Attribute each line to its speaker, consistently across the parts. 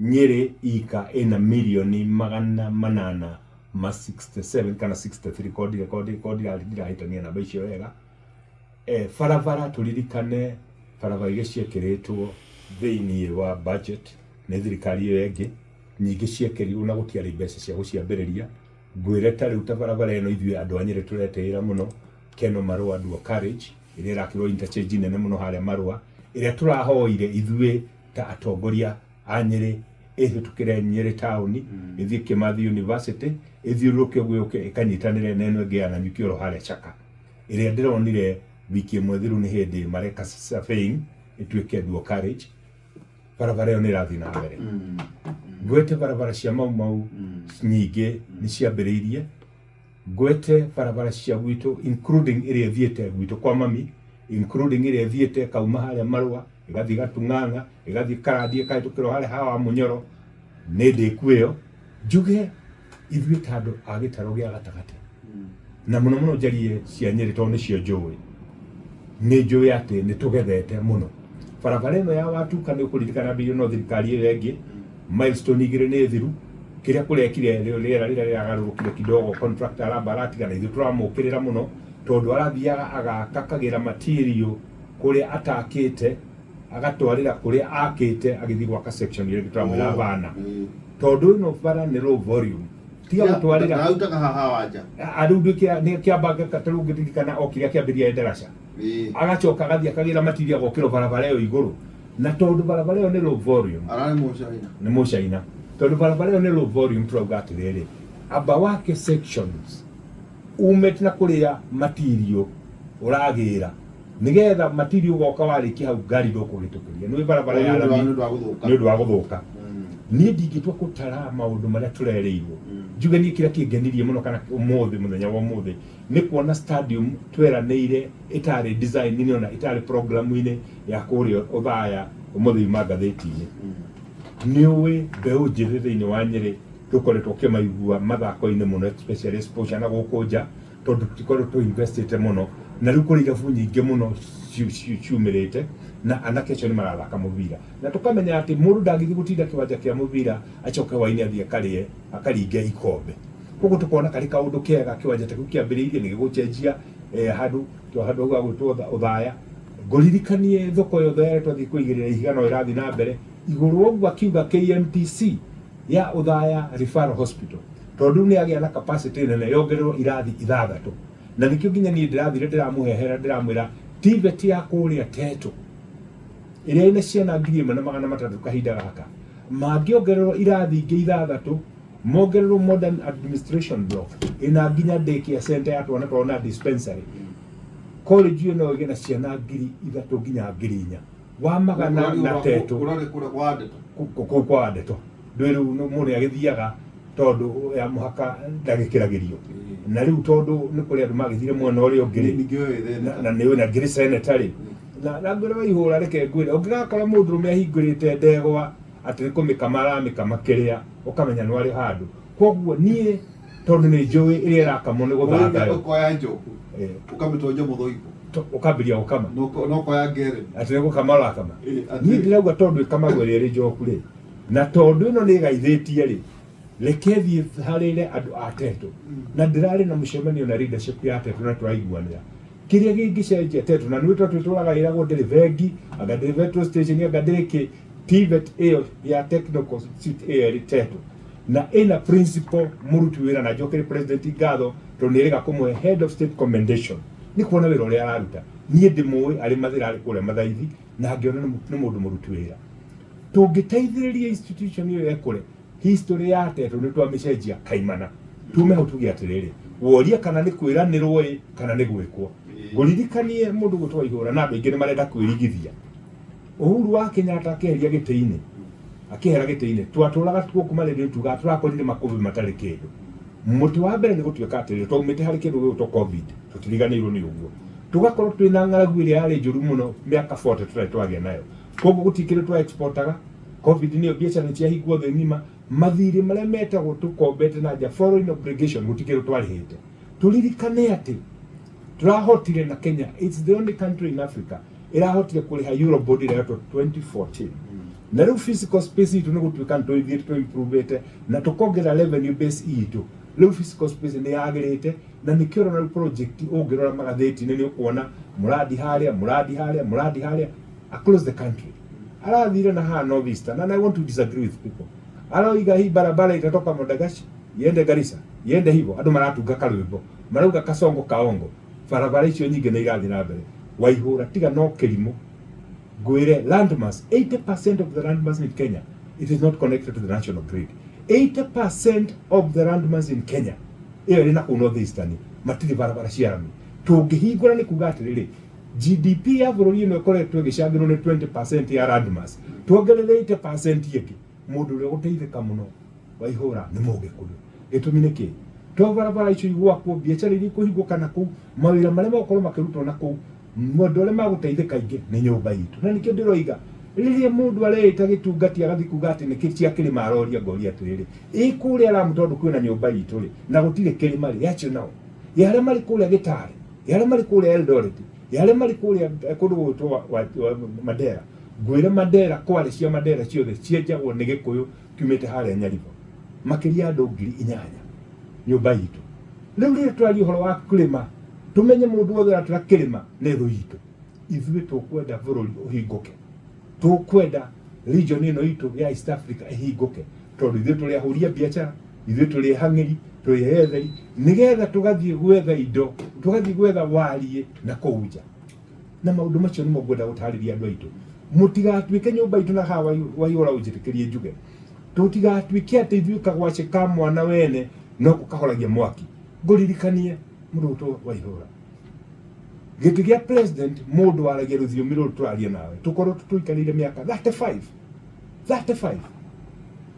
Speaker 1: Nyeri ika ina milioni magana manana ma 67 kana 63 kodi alidira hitania na baishi wega farabara turirikane farabara igeciekeretwo thiini wa budget na thirikari iyo yengi nyingi ciekerirwo na gutiari mbeca cia guciambiriria ngwire ta riu ta barabara ino ithuĩ andu a Nyeri tureteira muno Keno Marua Dual Carriage iria irakirwo interchange nene muno haria Marua iria turahoire ithuĩ ta atongoria a Nyeri tukire Nyeri town ithi Kimathi University ithiuruke gwiuke ikanyitanire neno ngia na nyukioro haria Chaka iria ndironire wiki imwe thiru ni hindi mareka surveying ituike Dual Carriage barabara iyo ni rathi na mbere gwete barabara cia mau nyingi ni ciambiriirie gwete barabara cia gwitu including iria thiete gwitu kwa mami including iria thiete kauma haria Marua igathi Gatung'ang'a igathi Karathie kahitukiro haria hawa Munyoro ni ndikuyo njuge ithuĩ ta andu a gĩtaro gĩa gatagati na muno njarie cia Nyeri tondu cio njũĩ ni njũĩ ati ni tugethete muno barabara ino ya Watuka ni ukuririkana biyo no thirikari iyo yengi milestone igire ni thiru kiria kurekire rĩera rĩrĩa rĩagarũrũkire kidogo contractor arabaratiga na ithuĩ turamũkĩrĩra muno tondu arathiaga agakagira material kuria atakite agatwarira kuria akite agithii gwaka section ile turamwira bana tondu ino bara ni low volume tiga gutwarira
Speaker 2: autaga haha wanja
Speaker 1: arundukia ni kiambaga katarungirikana o kiria kiambiria ndaraca agacoka agathii akagira material gokiro barabara iyo iguru na tondu barabara iyo ni low volume
Speaker 2: arari
Speaker 1: mucaina tondu barabara iyo ni low volume turauga atiriri amba wake sections umetina kuria material uragira nigetha material goka wariki hau ngari ndukugitukiria ni barabara ya rami ni ndu wa guthuka ni ndingitwa gutara maundu maria turereirwo njuge ni kira kingenirie muno kana umuthi muthenya wa umuthi ni kuona stadium tweranire itari design ni ona itari program ine ya kurio uthaya umuthi magatheti-ini niwe mbeu njiri thiini wa Nyeri tukoretwo kimaigua mathako-ini muno especially exposure na gukunja tondu tikoretwo tu investite muno na riu kuri gabu nyingi muno ciumirite na anake cio ni marathaka mubira na tukamenya ati mundu ndangithi gutinda kiwanja kia mubira acoke waini athie akaringe ikombe koguo tukona kari kaundu kega kiwanja ta kiambiriirie ni gigucenjia handu gwitwo uthaya nguririkanie thoko yothe yaretwo thi kuigirira ihiga no irathi na mbere iguru oguo akiuga KMTC ya uthaya referral hospital tondu ni agia na capacity nene yongererwo irathi 6 na nikio nginya ni ndirathire ndiramuhehera ndiramwira TVET ya kuria Teto iria ina ciana 1,300 kahinda gaka mangiongererwo irathi ingi 6 mongererwo modern administration block ina nginya daycare center ya twana dispensary college ino no igena ciana 3,000 nginya 4,000 wa magana na Teto kwa Ndeto ndwiru muri agithiaga tondu ya muhaka ndagikiragirio na riu tondu ni kuri andu magithire mwena uria ungiri na ni wina ngiri senatari na ngore wa ihura reke ngwire ungigakora mundu rume ahingurite ndegwa ati kumikama kiria ukamenya ni wari handu koguo nie tondu ni njui iria irakamwo ni guthathayo
Speaker 2: ukoya njoku ukamitonja muthoigo
Speaker 1: ukambiria ukama
Speaker 2: no koya ngere
Speaker 1: ati ni gukama urakama nie ndirauga tondu ikamagwo iri njoku ri na tondu ino ni gaithitie ri lekethi harire andu a Teto na ndirari na mucemanio na leadership ya Teto na turaiguanira kiria gingicenjia Teto na nwi twituraga iragwo ndiri vengi anga ndiri vetro station anga ndiri ki TVET iyo ya technical seat area Teto na ina principal muruti wira na jokeri president ngatho toniriga kumwe head of state commendation ni kuona wira uria araruta nie ndimui ari mathira ari kure mathaithi na ngiona ni mundu muruti wira tungiteithiriria institution iyo ekure history ya Teto ni twamicenjia kaimana tume ho tugi atiriri woria kana ni kwiranirwo kana ni gwikwo nguririkanie mundu gutwa ihura na andu ingi ni marenda kwirigithia Uhuru wa Kenyatta akeheria giti-ini akihera giti-ini twaturaga kuma rĩrĩa tuga turakorire makubi matari kindu muti wa mbere ni gutuika atiri twaumite hari kindu gĩgũtwo covid tutiriganĩirwo ni uguo tugakorwo twina ng'aragu ĩrĩa yarĩ njũru muno mĩaka 40 tũrĩ twagĩa nayo koguo gutikire twa exportaga covid ni biacara ni ciahingwo thĩ ng'ima mathirĩ marĩa metagwo tukombete na nja foreign obligation gutikire twarĩhĩte turirikane ati turahotire na Kenya it's the only country in Africa irahotire kuriha Eurobond ĩrĩa 2014 na riu physical space itu nigutuika ntwithie to improve na tukongera revenue base itu. Riu physical space ni yagirite na nikio na project ungirora magatheti ni ukuona muradi haria across the country. Arathire na ha North Eastern, and I want to disagree with people. Arauga hii barabara itatoka Modagashi iende Garissa, iende hivyo, andu maratunga Kalwimbo, marauga Kasongo Kaongo, barabara icio nyingi ni irathi na mbere. Waihura tiga no kirimo gwire landmass, 80% of the landmass in Kenya, it is not connected to the national grid. 80% of the landmass in Kenya iyo ina ku North Eastern matiri barabara ciarami. Tungihingura ni kuga atiriri GDP ya bururi ino ikoretwo igicangirwo ni 20% ya landmass, tuongerere 80% yiki mundu uri guteithika muno. Waihura ni Mugikuyu. Gitumi niki to barabara icio igwakwo, biacara iri kuhinguka naku, mawira maria makorwo makirutwo naku, mundu uri maguteithika ingi ni nyumba itu. Na nikio ndiroiga riria mundu areita gitungati agathi kugati ni kitia kirima aroria ngori atiriri ikuria Lamu tondu kwina nyumba itu ri na gutire kirima ri yacho nao yale mali kuria Gitare, yale mali kuria Eldoret, yale mali kuria kundu gutwa Mandera, gwire Mandera kwale cia Mandera ciothe cienjagwo ni Gikuyu kiumite haria Nyaribo, makiria andu 8,000 nyumba itu. Riu ria twari uhoro wa kirima tumenye mundu wothe atira kirima ni thu itu. Ithuĩ tukwenda bururi uhinguke, tukwenda region ino itu ya East Africa ihinguke, tondu ithuĩ turi ahuria biacara, ithuĩ turi hang'eri, turi etheri, nigetha tugathie gwetha indo, tugathie gwetha warie na kuunja. Na maundu macio nimo ngwenda gutariria andu aitu. Mutigatuike nyumba itu na hawa waihura unjitikirie njuge, tutigatuike ati ithuĩ kagwace ka mwana wene no kukahoragia mwaki. Nguririkanie mundu Waihura, giti gia president mundu waragia rũthiomi rũrũ tũraria nawe, tukorwo tuikarire miaka 35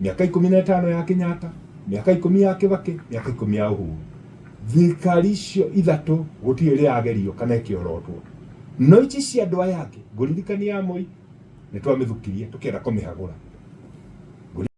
Speaker 1: miaka 15 ya Kenyatta, miaka 10 ya Kibaki, miaka 10 ya Uhuru. Thirikari icio ithatu gutire ria agerio kana ikiorotwo. No ici cia andu aya angi, nguririkania Moi ni twamithũkirie tukienda kumihagura.